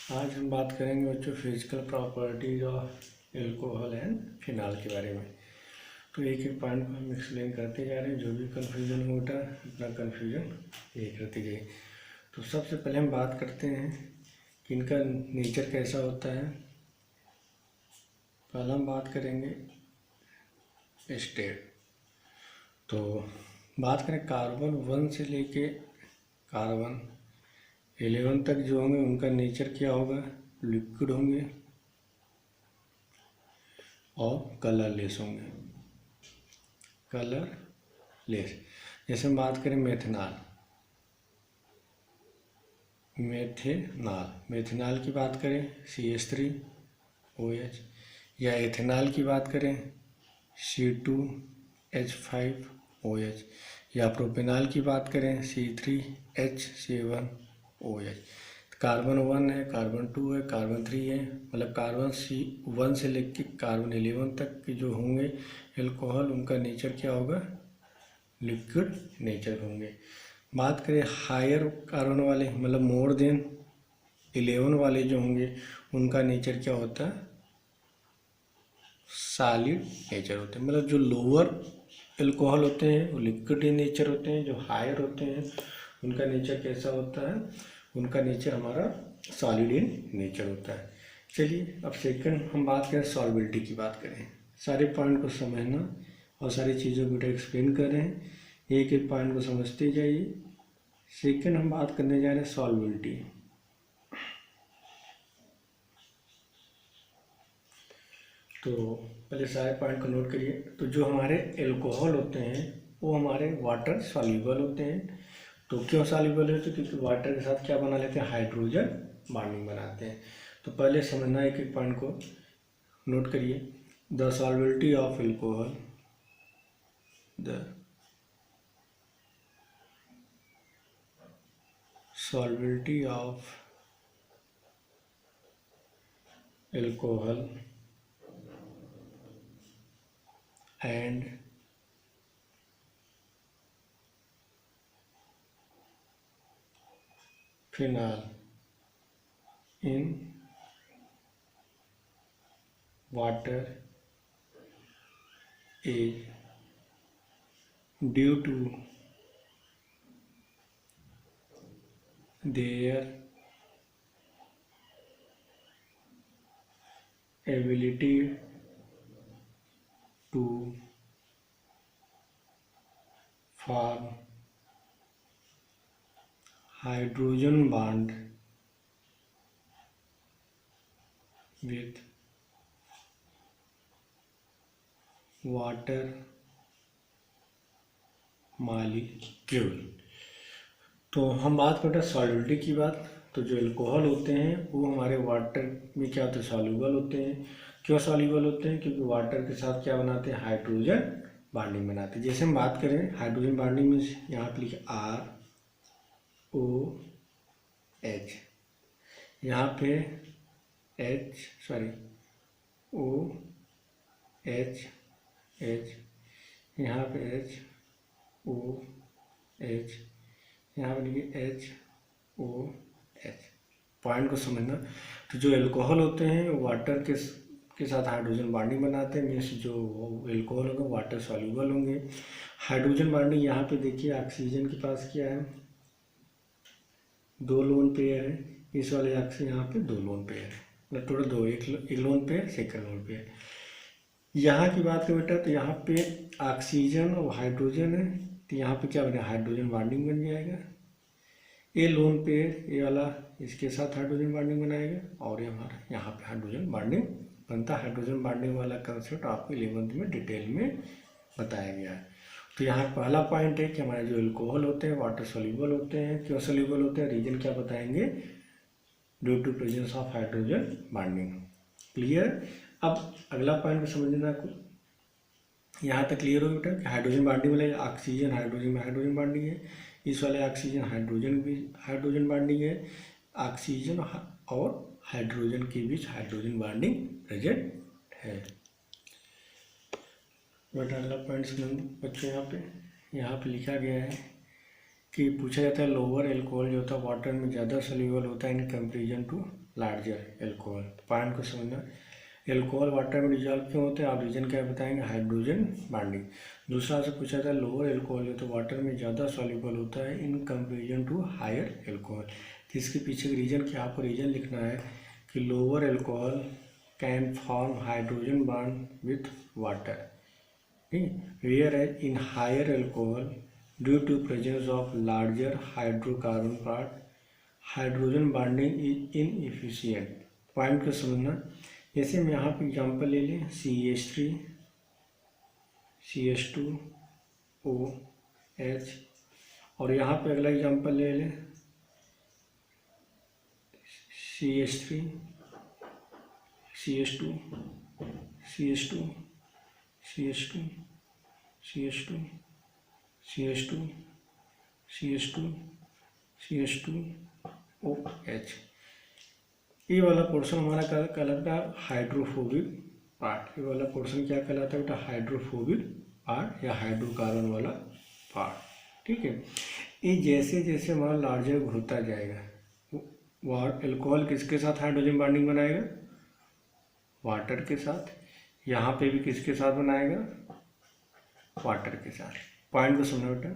आज हम बात करेंगे बच्चों physical properties of alcohol and phenol के बारे में। तो एक एक पॉइंट को हम एक्सप्लेन करते जा रहे हैं, जो भी कन्फ्यूजन होता है अपना कन्फ्यूजन ये करते जाइए। तो सबसे पहले हम बात करते हैं कि इनका नेचर कैसा होता है। पहला हम बात करेंगे स्टेट। तो बात करें कार्बन 1 से लेके कार्बन 11 तक जो होंगे उनका नेचर क्या होगा, लिक्विड होंगे और कलरलेस होंगे, कलरलेस। जैसे हम बात करें मेथेनॉल की बात करें CH3OH, या एथेनॉल की बात करें C2H5OH, या प्रोपेनॉल की बात करें C3H7OH। कार्बन 1 है, कार्बन 2 है, कार्बन 3 है, मतलब कार्बन 1 से लेकर कार्बन 11 तक के जो होंगे एल्कोहल, उनका नेचर क्या होगा, लिक्विड नेचर होंगे। बात करें हायर कार्बन वाले, मतलब मोर देन 11 वाले जो होंगे, उनका नेचर क्या होता है, सॉलिड नेचर होते हैं। मतलब जो लोअर एल्कोहल होते हैं वो लिक्विड इन नेचर होते हैं, जो हायर होते हैं उनका नेचर कैसा होता है, उनका नेचर हमारा सॉलिड इन नेचर होता है। चलिए अब सेकंड हम बात करें सॉल्बिलिटी की बात करें। सारे पॉइंट को समझना और सारी चीज़ों को एक्सप्लेन कर रहे हैं, एक एक पॉइंट को समझते जाइए। सेकंड हम बात करने जा रहे हैं सॉल्बिलिटी। तो पहले सारे पॉइंट को नोट करिए। तो जो हमारे एल्कोहल होते हैं वो हमारे वाटर सॉल्यूबल होते हैं। तो क्यों सॉल्यूबल होते हैं, क्योंकि वाटर के साथ क्या बना लेते हैं, हाइड्रोजन बॉन्डिंग बनाते हैं। तो पहले समझना एक एक पॉइंट को नोट करिए। The solubility of alcohol, the solubility of alcohol and phenol in water is due to their ability to form hydrogen bond with water molecule। तो हम बात करते हैं सॉल्युबिलिटी की बात। तो जो एल्कोहल होते हैं वो हमारे वाटर में क्या होते हैं, सॉल्युबल होते हैं। क्यों सॉल्युबल होते हैं, क्योंकि वाटर के साथ क्या बनाते हैं, हाइड्रोजन बॉन्डिंग बनाते हैं। जैसे हम बात करें हाइड्रोजन बॉन्डिंग में, यहाँ पे लिखे ROH, यहाँ पे OH, यहाँ पे HOH, यहाँ पे लिखिए HOH। पॉइंट को समझना। तो जो एल्कोहल होते हैं वाटर के साथ हाइड्रोजन बॉन्डिंग बनाते हैं, मीन्स जो एल्कोहल होंगे वाटर सॉल्यूबल होंगे। हाइड्रोजन बॉन्डिंग यहाँ पे देखिए, ऑक्सीजन के पास क्या है, 2 लोन पेयर है। इस वाले ऑक्सीजन यहाँ पे 2 लोन पेयर है, मतलब टोटल 2, एक lone pair, second lone pair. यहाँ की बात करें बेटा, तो यहाँ पे ऑक्सीजन और हाइड्रोजन है, तो यहाँ पे क्या बने, हाइड्रोजन बॉन्डिंग बन जाएगा। ये लोन पेयर, ये वाला इसके साथ हाइड्रोजन बॉन्डिंग बनाएगा, और ये हमारा यहाँ पे हाइड्रोजन बॉन्डिंग बनता है। हाइड्रोजन बॉन्डिंग वाला कंसेप्ट आपको 11th में डिटेल में बताया गया है। तो यहाँ पहला पॉइंट है कि हमारे जो एल्कोहल होते हैं वाटर सोल्यूबल होते हैं। क्यों सोल्यूबल होते हैं, रीजन क्या बताएंगे, due to presence of hydrogen bonding. Clear. अब अगला पॉइंट को समझना आपको, यहाँ तक क्लियर हो बेटा कि हाइड्रोजन बॉन्डिंग वाले ऑक्सीजन हाइड्रोजन में हाइड्रोजन बॉन्डिंग है, इस वाले ऑक्सीजन हाइड्रोजन भी हाइड्रोजन बॉन्डिंग है, ऑक्सीजन और हाइड्रोजन के बीच हाइड्रोजन बॉन्डिंग प्रेजेंट है। बेटा अगला पॉइंट समझ बच्चों, यहाँ पे लिखा गया है कि पूछा जाता है लोअर एल्कोहल जो होता है वाटर में ज़्यादा सोल्यूबल होता है in comparison to larger alcohol. Point को समझना, एल्कोहल वाटर में डिजॉल्व क्यों होते हैं, आप रीजन क्या बताएंगे, हाइड्रोजन बॉन्डिंग। दूसरा से पूछा था लोअर एल्कोहल तो वाटर में ज़्यादा सॉल्युबल होता है in comparison to higher alcohol. तो इसके पीछे का रीजन क्या, आपको रीजन लिखना है कि lower alcohol can form hydrogen bond with water, whereas in higher alcohol due to presence of larger hydrocarbon part hydrogen bonding is inefficient. Point को समझना, जैसे हम यहाँ पे एग्जाम्पल ले लें CH3 CH2OH, और यहाँ पे अगला एग्जाम्पल ले लें CH3 CH2 CH2 CH2 CH2 CH2 CH2 CH2OH। ये वाला पोर्शन हमारा कहलाता है हाइड्रोफोबिक पार्ट। ये वाला पोर्शन क्या कहलाता है बेटा, हाइड्रोफोबिक पार्ट या हाइड्रोकार्बन वाला पार्ट, ठीक है। ये जैसे जैसे हमारा लार्जर होता जाएगा, एल्कोहल किसके साथ हाइड्रोजन बॉन्डिंग बनाएगा, वाटर के साथ। यहाँ पे भी किसके साथ बनाएगा, वाटर के साथ। पॉइंट को समझो बेटा,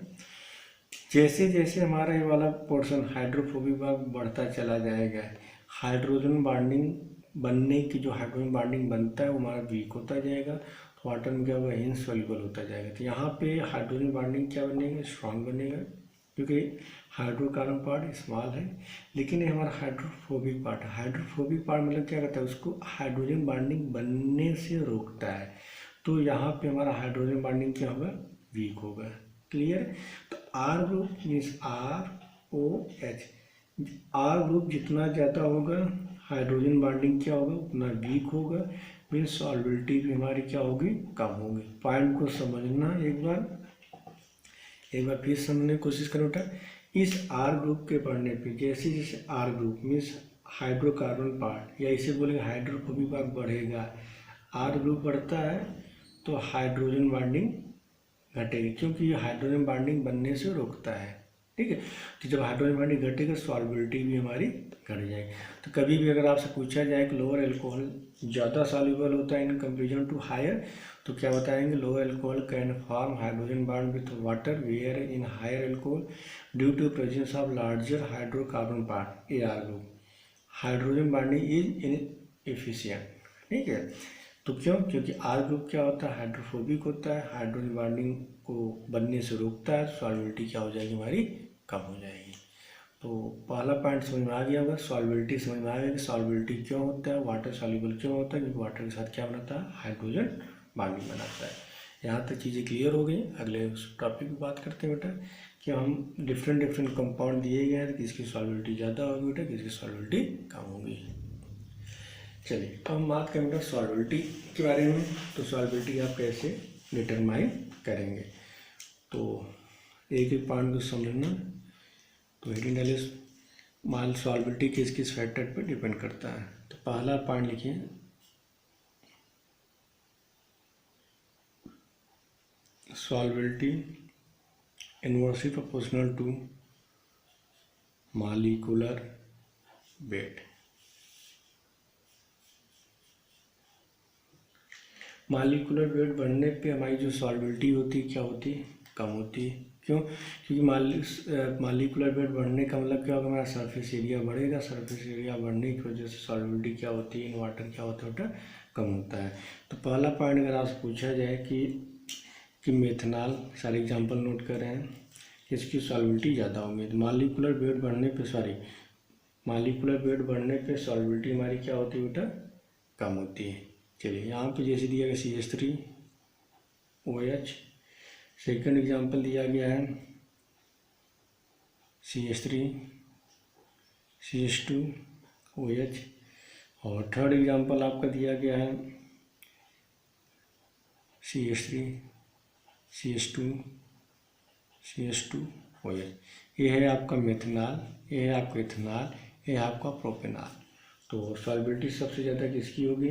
जैसे जैसे हमारा ये वाला पोर्शन हाइड्रोफोबिक बढ़ता चला जाएगा, हाइड्रोजन बॉन्डिंग बनने की जो हाइड्रोजन बॉन्डिंग बनता है वो हमारा वीक होता जाएगा, तो वाटर में क्या होगा, इनसॉल्युबल होता जाएगा। तो यहाँ पे हाइड्रोजन बॉन्डिंग क्या बनेगा, स्ट्रांग बनेगा, क्योंकि हाइड्रोकार्बन पार्ट स्मॉल है, लेकिन ये हमारा हाइड्रोफोबिक पार्ट है। हाइड्रोफोबिक पार्ट मतलब क्या करता है, उसको हाइड्रोजन बॉन्डिंग बनने से रोकता है। तो यहाँ पे हमारा हाइड्रोजन बॉन्डिंग क्या होगा, वीक होगा। क्लियर। तो R group means ROH, R group जितना ज़्यादा होगा हाइड्रोजन बॉन्डिंग क्या होगा, उतना वीक होगा, मीन्स सॉल्बिलिटी भी हमारी क्या होगी, कम होगी। पॉइंट को समझना, एक बार फिर समझने की कोशिश करो बेटा। इस आर ग्रुप के पढ़ने पे जैसे जैसे R group means hydrocarbon part, या इसे बोलेंगे हाइड्रोफोबिक पार्ट बढ़ेगा, आर ग्रुप बढ़ता है तो हाइड्रोजन बॉन्डिंग घटेगी, क्योंकि ये हाइड्रोजन बॉन्डिंग बनने से रोकता है, ठीक है। तो जब हाइड्रोजन बॉन्डिंग घटेगा सॉल्बिलिटी भी हमारी घट जाएगी। तो कभी भी अगर आपसे पूछा जाए कि लोअर एल्कोहल ज़्यादा सॉल्युबल होता है इन कंपेरिजन टू हायर, तो क्या बताएंगे, lower alcohol can form hydrogen bond with water where in higher alcohol due to presence of larger hydrocarbon part AR group hydrogen bonding is inefficient, ठीक है। तो क्यों, क्योंकि आर ग्रुप क्या होता है, हाइड्रोफोबिक होता है, हाइड्रोजन बॉन्डिंग को बनने से रोकता है, सॉल्बिलिटी क्या हो जाएगी, हमारी कम हो जाएगी। तो पहला पॉइंट समझ में आ गया होगा, सॉल्बिलिटी समझ में आ गया कि सॉल्बिलिटी क्यों होता है, वाटर सॉल्युबल क्यों होता है, क्योंकि वाटर के साथ क्या बनाता है, हाइड्रोजन बॉन्डिंग बनाता है। यहाँ तक चीज़ें क्लियर हो गई। अगले टॉपिक की बात करते हैं बेटा कि हम डिफरेंट कंपाउंड दिए गए हैं, किसकी सॉल्बिलिटी ज़्यादा होगी बेटा, किसकी सॉल्बिलिटी कम होगी। चलिए तो हम बात करें बेटा सॉल्बिलिटी के बारे में। तो सॉल्बिलिटी आप कैसे डिटरमाइन करेंगे, तो एक एक पॉइंट को समझना। तो हेडिंग डालिए, मान सॉल्बिलिटी किस किस फैक्टर पर डिपेंड करता है। तो पहला पॉइंट लिखिए, solubility inversely proportional to molecular weight. Molecular weight बढ़ने पे हमारी जो सॉल्बिलिटी होती है क्या होती है, कम होती है। क्यों, क्योंकि मॉलिक्यूलर वेट बढ़ने का मतलब क्या होगा, हमारा सरफेस एरिया बढ़ेगा, सरफेस एरिया बढ़ने की वजह से सॉल्बिलिटी क्या होती है, इन वाटर क्या होता है बेटा, कम होता है। तो पहला पॉइंट अगर आपसे पूछा जाए कि मेथनॉल, सारे एग्जाम्पल नोट कर रहे हैं, इसकी सॉल्बिलिटी ज़्यादा होगी। तो मॉलिक्यूलर वेट बढ़ने पे सॉल्बिलिटी हमारी क्या होती है बेटा, कम होती है। चलिए यहाँ पे जैसे दिया गया CH3OH, सेकंड एग्जांपल दिया गया है CH3 CH2OH, और थर्ड एग्जांपल आपका दिया गया है CH3 CH2 CH2OH। ये है आपका मेथनॉल, ये है आपका इथेनॉल, ये है आपका प्रोपेनॉल। तो सॉल्बिलिटी सबसे ज़्यादा किसकी होगी,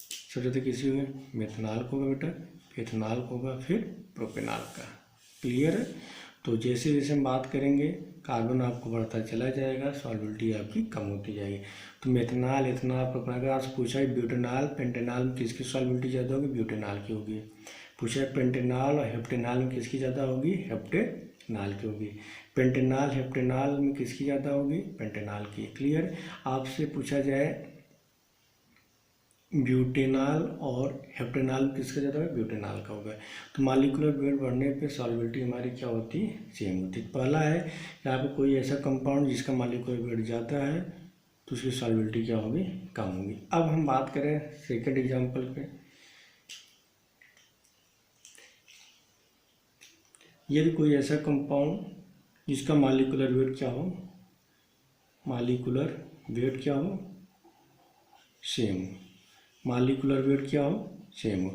सबसे ज़्यादा किसी होगा, मेथनॉल को होगा बेटा, इथेनॉल को होगा, फिर प्रोपेनॉल का। क्लियर है। तो जैसे जैसे हम बात करेंगे कार्बन आपको बढ़ता चला जाएगा, सॉल्युबिलिटी आपकी कम होती जाएगी। तो मेथनॉल, इथेनॉल, प्रोपेनॉल, अगर आपसे पूछा है ब्यूटेनॉल पेंटेनॉल में किसकी सॉल्युबिलिटी ज़्यादा होगी, ब्यूटेनॉल की होगी। पूछा है पेंटेनॉल और हेप्टेनॉल में किसकी ज़्यादा होगी, हेप्टेनॉल की होगी। पेंटेनॉल हेप्टेनॉल में किसकी ज़्यादा होगी, पेंटेनॉल की। क्लियर। आपसे पूछा जाए ब्यूटेनॉल और हेप्टेनॉल में किसका ज़्यादा है, ब्यूटेनॉल का होगा। तो मॉलिक्यूलर वेट बढ़ने पे सॉल्युबिलिटी हमारी क्या होती है, सेम होती है। पहला है कि आपको कोई ऐसा कंपाउंड जिसका मॉलिक्यूलर वेट ज़्यादा है तो उसकी सॉल्युबिलिटी क्या होगी, कम होगी। अब हम बात करें सेकंड एग्जांपल पे। यदि कोई ऐसा कंपाउंड जिसका मॉलिक्यूलर वेट क्या हो, मॉलिक्यूलर वेट क्या हो, सेम, मॉलिक्यूलर वेट क्या हो, सेम हो,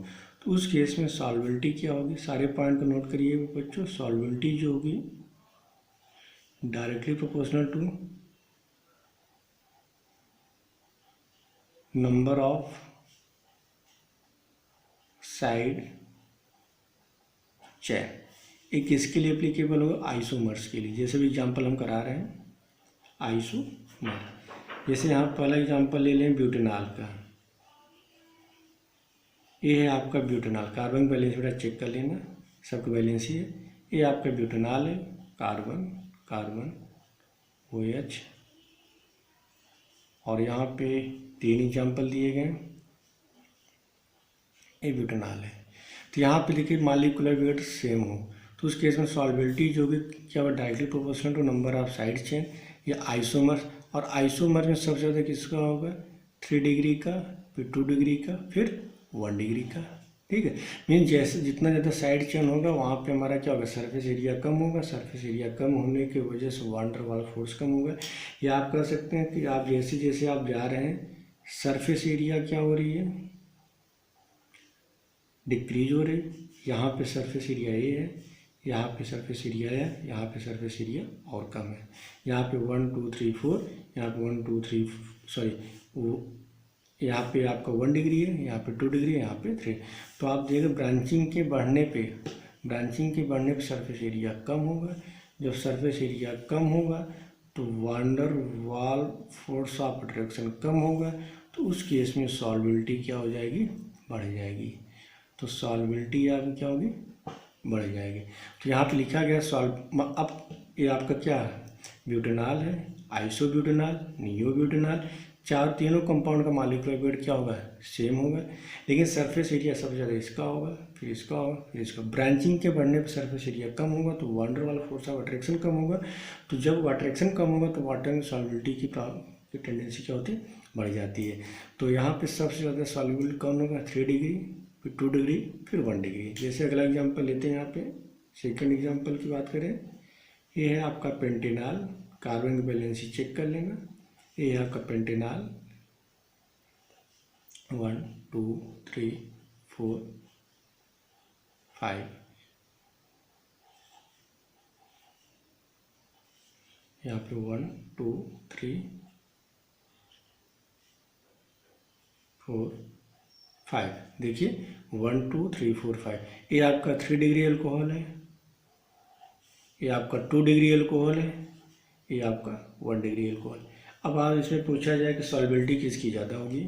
तो उस केस में सॉल्युबिलिटी क्या होगी। सारे पॉइंट को नोट करिए बच्चों। सॉल्युबिलिटी जो होगी directly proportional to number of side chain. ये किसके लिए एप्लीकेबल होगा, आइसोमर्स के लिए। जैसे भी एग्जांपल हम करा रहे हैं आइसोमर। जैसे यहाँ पहला एग्जांपल ले लें ब्यूटेनॉल का। ये है आपका ब्यूटेनॉल, कार्बन बैलेंस बेटा चेक कर लेना, सबका बैलेंस ही है। ये आपका ब्यूटेनॉल है, कार्बन कार्बन OH, और यहाँ पे 3 एग्जांपल दिए गए। ये ब्यूटेनॉल है। तो यहाँ पे देखिए मॉलिक्यूलर वेट सेम हो तो उस केस में सॉल्युबिलिटी जो भी क्या होगा, directly proportional to number of side chain या आइसोमर। और आइसोमर में सबसे ज़्यादा किसका होगा, 3 डिग्री का, फिर 2 डिग्री का, फिर 1 डिग्री का। ठीक है। मीन जैसे जितना ज़्यादा साइड चेन होगा वहाँ पे हमारा क्या होगा, सरफेस एरिया कम होगा। सरफेस एरिया कम होने की वजह से वान डर वाल फोर्स कम होगा। या आप कह सकते हैं कि आप जैसे जैसे आप जा रहे हैं सरफेस एरिया क्या हो रही है, डिक्रीज हो रही। यहाँ पे सरफेस एरिया ए है, यहाँ पे सरफेस एरिया है, यहाँ पे सरफेस एरिया और कम है। यहाँ पे 1 2 3 4, यहाँ पे 1 2 3 सॉरी वो यहाँ पे आपका 1 डिग्री है, यहाँ पे 2 डिग्री है, यहाँ पे 3। तो आप देखिए ब्रांचिंग के बढ़ने पे सरफेस एरिया कम होगा। जब सरफेस एरिया कम होगा तो वांडर वाल फोर्स ऑफ अट्रैक्शन कम होगा। तो उस केस में सॉल्युबिलिटी क्या हो जाएगी, बढ़ जाएगी। तो सॉल्युबिलिटी आपकी क्या होगी, बढ़ जाएगी। तो यहाँ पे लिखा गया अब ये आपका क्या है, ब्यूटेनॉल है, आइसोब्यूटेनॉल, नियोब्यूटेनॉल। तीनों कंपाउंड का मॉलिक्यूलर वेट क्या होगा, सेम होगा। लेकिन सरफेस एरिया सबसे ज़्यादा इसका होगा, फिर इसका होगा, फिर इसका। ब्रांचिंग के बढ़ने पर सरफेस एरिया कम होगा तो वांडर वाल फोर्स ऑफ अट्रैक्शन कम होगा। तो जब अट्रैक्शन कम होगा तो वाटर में सॉल्युबिलिटी की टेंडेंसी क्या होती है, बढ़ जाती है। तो यहाँ पे सबसे ज़्यादा सॉल्युबल कौन होगा, 3 डिग्री, फिर 2 डिग्री, फिर 1 डिग्री। जैसे अगला एग्जांपल लेते हैं, यहाँ पे सेकंड एग्जांपल की बात करें। ये है आपका पेंटेनॉल, कार्बन की बैलेंसी चेक कर लेना। ये है आपका पेंटेनॉल 1 2 3 4 5, यहाँ पे 1 2 3 4 5। देखिए 1 2 3 4 5। ये आपका 3 डिग्री एल्कोहल है, ये आपका 2 डिग्री एल्कोहल है, ये आपका 1 डिग्री एल्कोहल। अब आप इसमें पूछा जाए कि सॉल्युबिलिटी किसकी ज़्यादा होगी।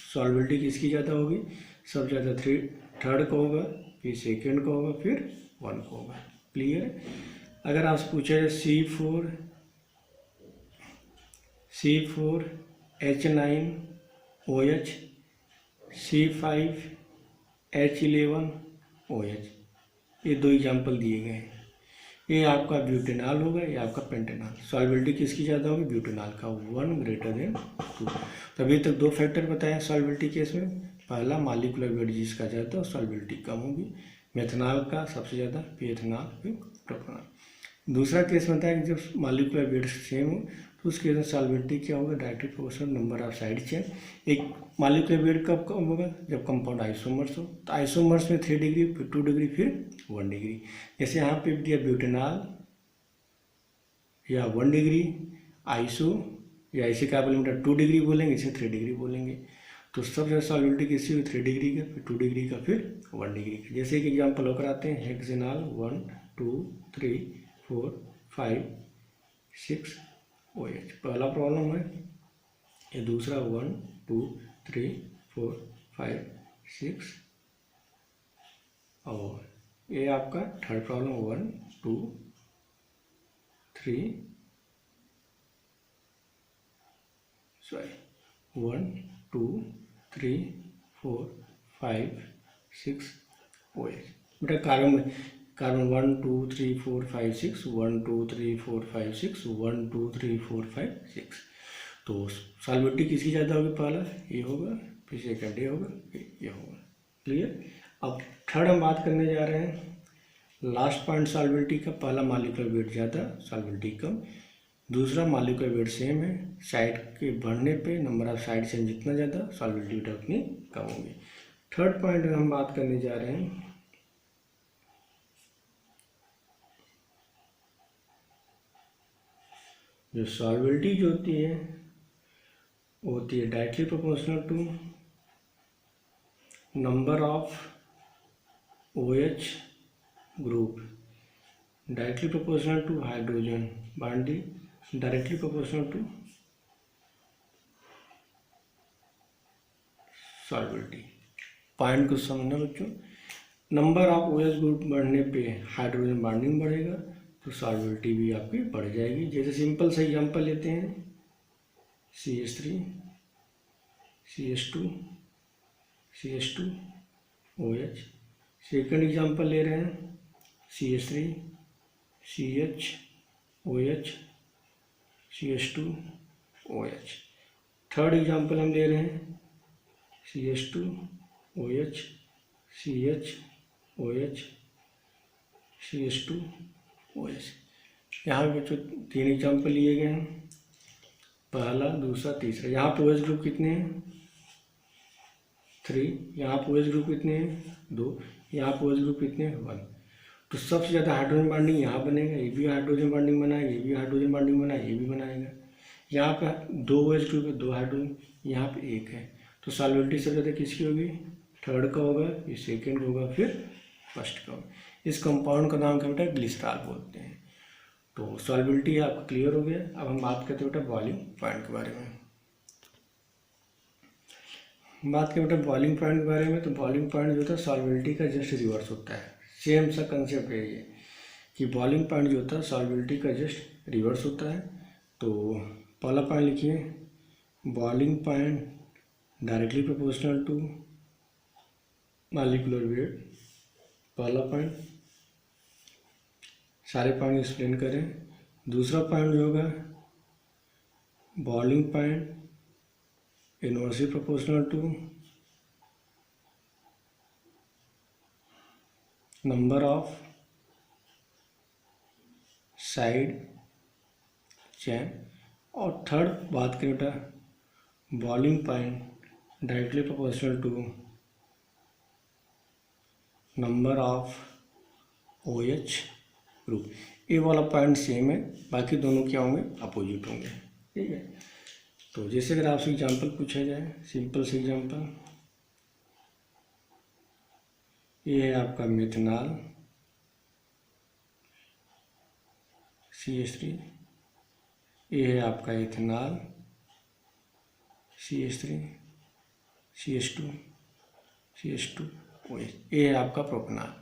सॉल्युबिलिटी किसकी ज़्यादा होगी, सबसे ज़्यादा थर्ड का होगा, फिर सेकंड का होगा, फिर 1 का होगा। क्लियर है। अगर आपसे पूछा जाए C4H9OH, C5H11OH, ये 2 एग्जाम्पल दिए गए हैं। ये आपका ब्यूटेनॉल होगा, ये आपका पेंटेनॉल। सॉल्युबिलिटी किसकी ज़्यादा होगी, ब्यूटेनॉल का, 1 greater than 2। तो अभी तक 2 फैक्टर बताए सॉल्युबिलिटी केस में। पहला मॉलिक्यूलर वेट जिसका ज़्यादा हो सॉल्युबिलिटी कम होगी, मेथनॉल का सबसे ज़्यादा, फिर एथनॉल, फिर प्रोपेनॉल। दूसरा केस बताया कि जब मॉलिक्यूलर वेट सेम हो तो उस केस में सॉल्युबिलिटी क्या होगा, directly proportional number of side chain. एक मॉलिक्यूलर वेट कब कम होगा, जब कंपाउंड आइसोमर्स हो। तो आइसोमर्स में 3 डिग्री, फिर 2 डिग्री, फिर 1 डिग्री। जैसे यहाँ पे दिया ब्यूटेनॉल या 1 डिग्री, आइसो या इसे क्या बोलेंगे, 2 डिग्री बोलेंगे, इसे 3 डिग्री बोलेंगे। तो सबसे ज़्यादा सॉल्युबिलिटी किसी हुई, 3 डिग्री का, फिर 2 डिग्री का, फिर 1 डिग्री का। जैसे एक एग्जाम्पल होकर आते हैं हेक्सेनॉल 1 2 3 4 5 6 OH। पहला प्रॉब्लम है, ये दूसरा 1 2 3 4 5 6, और ये आपका थर्ड प्रॉब्लम 1 2 3 1 2 3 4 5 6 OH। बेटा कार्बन 1 2 3 4 5 6 1 2 3 4 5 6 1 2 3 4 5 6। तो सॉल्विटी किसकी ज़्यादा होगी? पहला ये होगा, फिर सेकंड ये होगा, फिर ये होगा। क्लियर। अब थर्ड हम बात करने जा रहे हैं लास्ट पॉइंट सॉल्विटी का। पहला मॉलिक्यूलर वेट ज़्यादा, सॉल्विटी कम। दूसरा मॉलिक्यूलर वेट सेम है, साइड के बढ़ने पे नंबर ऑफ साइड चेन जितना ज़्यादा सॉल्विटी उतनी कम होगी। थर्ड पॉइंट हम बात करने जा रहे हैं जो सॉल्विटी जो होती है वो होती है directly proportional to number of OH group, directly proportional to hydrogen bonding, directly proportional to solubility. Point को समझना बच्चों, नंबर ऑफ OH ग्रुप बढ़ने पे हाइड्रोजन बॉन्डिंग बढ़ेगा तो सॉल्विटी भी आपकी बढ़ जाएगी। जैसे सिंपल सा एग्जांपल लेते हैं CH3 CH2 CH2 OH। Second example ले रहे हैं CH3 CH OH CH2 OH। Third example हम ले रहे हैं CH2 OH CH OH CH2 OH। यहाँ पे जो 3 एग्जाम्पल लिए गए हैं, पहला दूसरा तीसरा। यहाँ पे OH ग्रुप कितने हैं? 3। यहाँ पे OH ग्रुप कितने हैं? 2। यहाँ पे OH ग्रुप कितने हैं? 1। तो सबसे ज़्यादा हाइड्रोजन बॉन्डिंग यहाँ बनेगा, ये भी हाइड्रोजन बॉन्डिंग बनाएगा, ये भी हाइड्रोजन बॉन्डिंग बनाएगा, ये भी बनाएगा। यहाँ पे 2 OH ग्रुप है, 2 हाइड्रोजन, यहाँ पे 1 है। तो सॉल्विटी सबसे ज़्यादा किसकी होगी? थर्ड का होगा, फिर सेकेंड का होगा, फिर फर्स्ट का होगा। इस कंपाउंड का नाम क्या बेटा? ग्लिसरॉल बोलते हैं। तो सॉल्विटी आपका क्लियर हो गया। अब हम बात करते हैं बेटा बॉइलिंग पॉइंट के बारे में। बात करें बेटा बॉइलिंग पॉइंट के बारे में, तो बॉइलिंग पॉइंट जो होता है सॉल्विटी का जस्ट रिवर्स होता है। सेम सा कंसेप्ट है ये कि बॉइलिंग पॉइंट जो होता है सॉल्विटी का जस्ट रिवर्स होता है। तो पहला पॉइंट लिखिए, boiling point directly proportional to molecular weight. पहला पॉइंट, सारे पॉइंट एक्सप्लेन करें। दूसरा पॉइंट जो होगा boiling point inversely proportional to number of side chain. और थर्ड बात करें बेटा boiling point directly proportional to number of OH group. ये वाला पॉइंट सेम है, बाकी दोनों क्या होंगे? अपोजिट होंगे। ठीक है। तो जैसे अगर आपसे एग्जांपल पूछा जाए, सिंपल से एग्जांपल, ये है आपका मेथनॉल CH3, ये है आपका इथेनॉल CH3 CH2 OH, ये है आपका प्रोपेनॉल।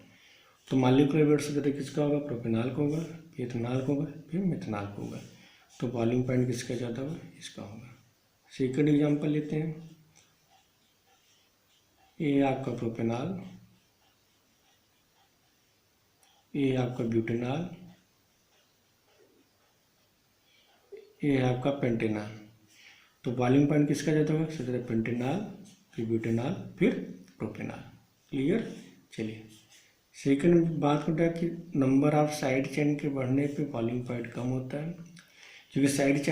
तो मॉलिक्यूलर वेट से ज़्यादा किसका होगा? प्रोपेनॉल का होगा, फिर इथेनॉल का होगा, फिर मेथनॉल का होगा। तो बॉइलिंग पॉइंट किसका ज़्यादा होगा? इसका होगा। सेकंड एग्जांपल लेते हैं, ये है आपका प्रोपेनॉल, ये है आपका ब्यूटेनॉल, ये है आपका पेंटेनॉल। तो बॉइलिंग पॉइंट किसका ज़्यादा होगा? सबसे ज़्यादा पेंटेनॉल, फिर ब्यूटेनॉल, फिर प्रोपेनॉल। क्लियर। चलिए सेकंड बात करते हैं कि नंबर ऑफ साइड चेन के बढ़ने पे बॉइलिंग पॉइंट कम होता है। क्योंकि साइड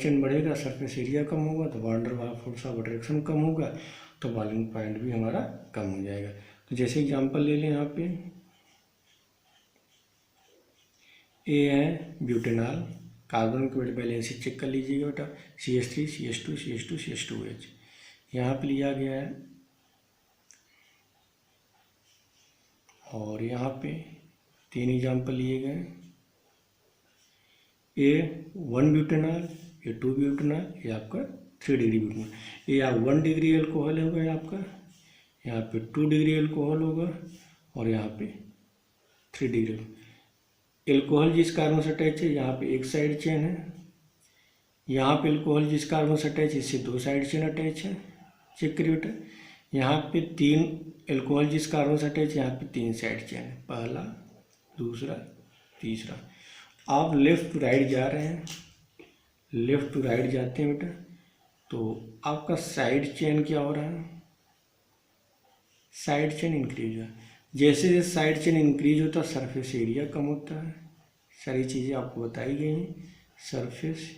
चेन बढ़ेगा, सरफेस एरिया कम होगा, तो van der Waals force of attraction कम होगा, तो बॉइलिंग पॉइंट भी हमारा कम हो जाएगा। तो जैसे एग्जांपल ले लें यहाँ पे, ये है ब्यूटेनॉल, कार्बन की वैलेंसी चेक कर लीजिएगा बेटा, CH3 CH2 CH2 CH2OH। यहाँ पे लिया गया है, और यहाँ पे 3 एग्जाम्पल लिए गए। ये 1 ब्यूटेनॉल, ये 2 ब्यूटेनॉल, ये आपका 3 डिग्री ब्यूटेनॉल। ये यहाँ 1 डिग्री एल्कोहल होगा आपका, यहाँ पे 2 डिग्री एल्कोहल होगा और यहाँ पे 3 डिग्री। एल्कोहल जिस कार्बन से अटैच है यहाँ पे एक साइड चेन है, यहाँ पे एल्कोहल जिस कार्बन से अटैच है इससे 2 साइड चेन अटैच है। चेक करिए बेटा, यहाँ पे 3 एल्कोहल जिस कार्बन से अटैच है यहाँ पे 3 साइड चेन है, पहला, दूसरा, तीसरा। आप लेफ्ट टू राइट जा रहे हैं, लेफ्ट टू राइट जाते हैं बेटा, तो आपका साइड चेन क्या हो रहा है, साइड चेन इंक्रीज है। जैसे जैसे साइड चेन इंक्रीज होता है सरफेस एरिया कम होता है। सारी चीज़ें आपको बताई गई हैं, सरफेस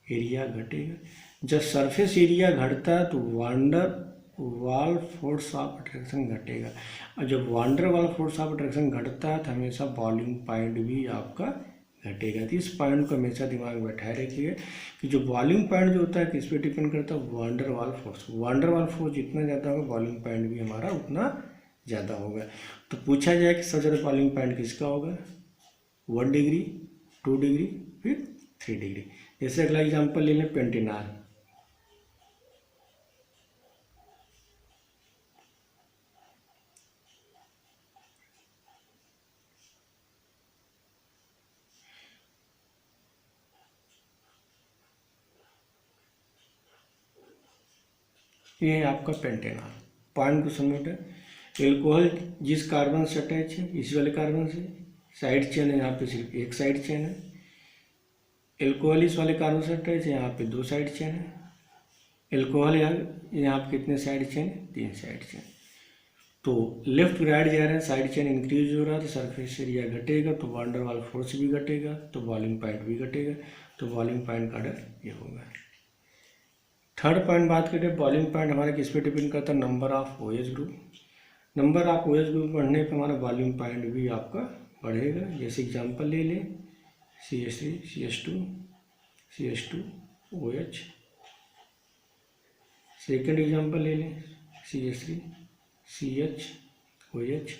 एरिया घटेगा। जब सरफेस एरिया घटता है तो वांडर वाल फोर्स ऑफ अट्रैक्शन घटेगा, और जब वांडर वाल फोर्स ऑफ अट्रैक्शन घटता है तो हमेशा बॉइलिंग पॉइंट भी आपका घटेगा। तो इस पॉइंट को हमेशा दिमाग में बैठाए रखिए कि जो बॉइलिंग पॉइंट जो होता है किस पे डिपेंड करता है, वांडर वाल फोर्स। वांडर वाल फोर्स जितना ज़्यादा होगा बॉइलिंग पॉइंट भी हमारा उतना ज़्यादा होगा। तो पूछा जाए कि सबसे ज़्यादा बॉइलिंग पॉइंट किसका होगा, 1 डिग्री, 2 डिग्री, फिर 3 डिग्री। जैसे अगला एग्जाम्पल ले लें पेंटेनॉल। ये है आपका पेंटेनॉल। पॉइंट को समझो, एल्कोहल जिस कार्बन से अटैच है इस वाले कार्बन से, साइड चेन है यहाँ पे सिर्फ एक साइड चेन है। एल्कोहल इस वाले कार्बन से अटैच है, यहाँ पे 2 साइड चेन है। एल्कोहल यहाँ पे कितने साइड चेन है, 3 साइड चेन। तो लेफ्ट राइट जा रहे हैं, साइड चेन इंक्रीज हो रहा है तो सरफेस एरिया घटेगा, तो वांडर वाल फोर्स भी घटेगा, तो बॉइलिंग पॉइंट भी घटेगा। तो बॉइलिंग पॉइंट का ऑर्डर ये होगा। थर्ड पॉइंट बात करें, बॉइलिंग पॉइंट हमारे किस पे डिपेंड करता है, number of OH group. Number of OH group बढ़ने पर हमारा बॉइलिंग पॉइंट भी आपका बढ़ेगा। जैसे एग्जांपल ले लें CH3 CH2 CH2 OH। Second example ले लें CH3 CH OH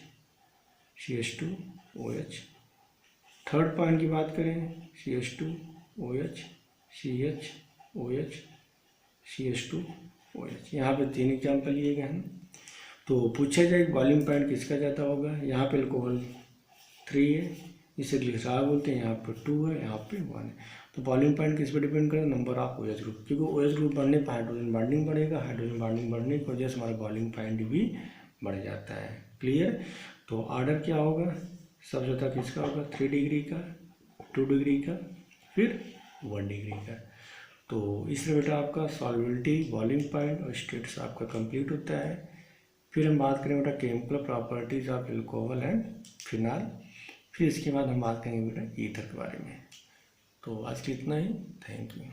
CH2 OH। Third point की बात करें CH2 OH CH OH CH2 OH। यहाँ पे 3 एग्जाम्पल लिए गए हैं। तो पूछा जाए बॉइलिंग पॉइंट किसका ज़्यादा होगा, यहाँ पे अल्कोहल 3 है, इसे ग्लिसरॉल बोलते हैं, यहाँ पे 2 है, यहाँ पे 1 है। तो बॉइलिंग पॉइंट किस पे डिपेंड करेगा, नंबर ऑफ OH ग्रुप। क्योंकि OH ग्रुप बढ़ने पर हाइड्रोजन बॉन्डिंग बढ़ेगा, हाइड्रोजन बॉन्डिंग बढ़ने की वजह से हमारा बॉइलिंग पॉइंट भी बढ़ जाता है। क्लियर। तो ऑर्डर क्या होगा, सबसे ज़्यादा किसका होगा, 3 डिग्री का, 2 डिग्री का, फिर 1 डिग्री का। तो इससे बेटा आपका सॉल्युबिलिटी, बॉइलिंग पॉइंट और स्टेट्स आपका कंप्लीट होता है। फिर हम बात करें बेटा chemical properties of alcohol and phenol. फिर इसके बाद हम बात करेंगे बेटा ईथर के बारे में। तो आज के इतना ही, थैंक यू।